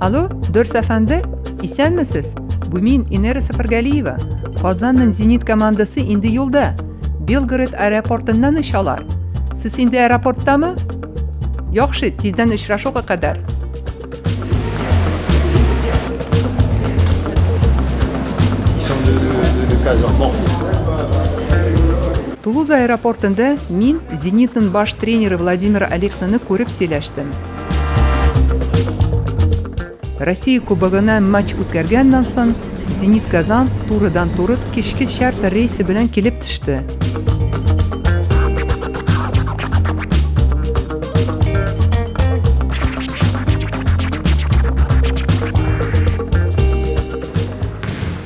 Alo, Dörs Efendi, isenmisiz? Bu men Inera Safargaliyeva. Qozonning Zenit komandasi endi yo'lda. Belgrad aeroportidan ish olar. Siz endi aeroportdami? Yaxshi, tezdan uchrashuvga qadar. Toulouse aeroportida men Zenitning bosh treneri Vladimir Aleksandrni ko'rib сөйләштем. Rossiya Kubogida match o'tkazgandan so'ng Zenit Kazan turidan turib kechki charter reysi bilan kelib tushdi.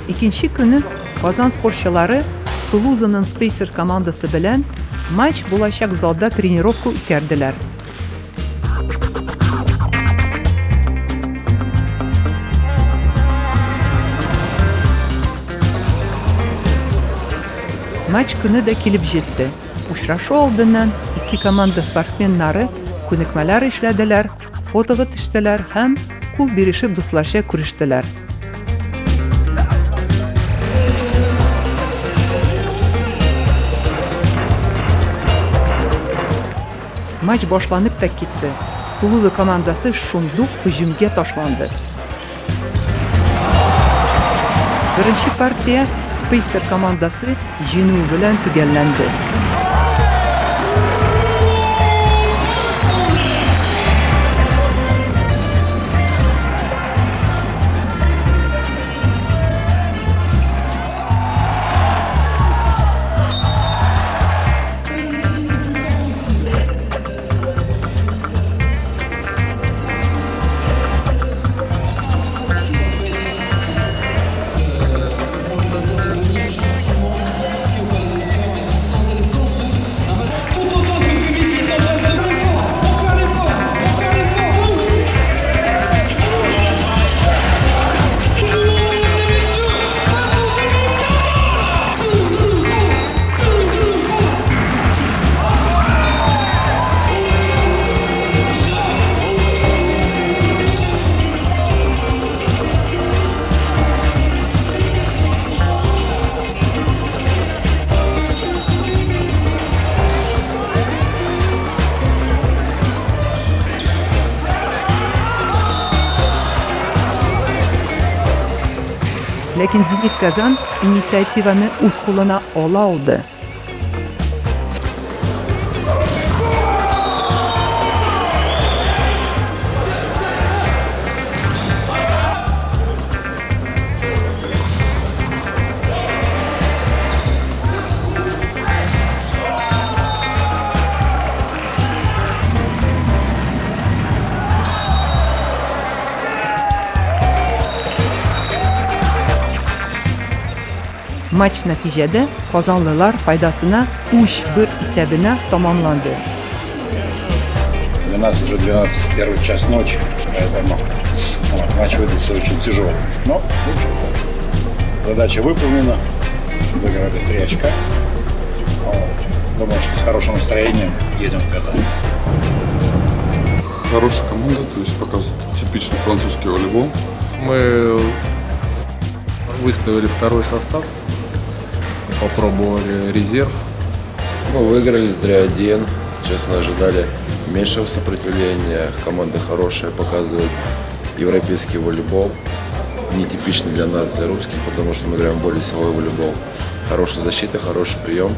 İkinci kuni Qozon sportchilari Toulouse'ning Spacer komandasi bilan match bo'lajak zalda trenirovka o'tkazdilar. Match kunida kelib jetdi. Uchrashuv oldidan ikki komanda sportmenlari ko'nikmalar ishladilar, fotoga tushdilar ham qo'l berishib do'stlashib kurashdilar. Maç boshlanib da ketdi. Toulouse komandasi shundoq hujumga tashlandi. Birinchi partiya Spacer komandasi jenu bilan tugallandi. Lekin Zenit Kazan inisiativani o'z qo'lina ola oldi. Maç natijada Qozonlilar foydasina 3-1 hisobida tamomlandi. Для нас уже 12, первый час ночи, поэтому матч выдался очень тяжелый. Но, в общем-то, задача выполнена, выиграли 3 очка. Думаю, что с хорошим настроением едем в Казань. Хорошая команда, то есть показывает типичный французский волейбол. Мы выставили второй состав, попробовали резерв. Мы выиграли 3-1, честно ожидали меньшего сопротивления. Команда хорошая, показывает европейский волейбол. Нетипичный для нас, для русских, потому что мы играем более силовой волейбол. Хорошая защита, хороший прием.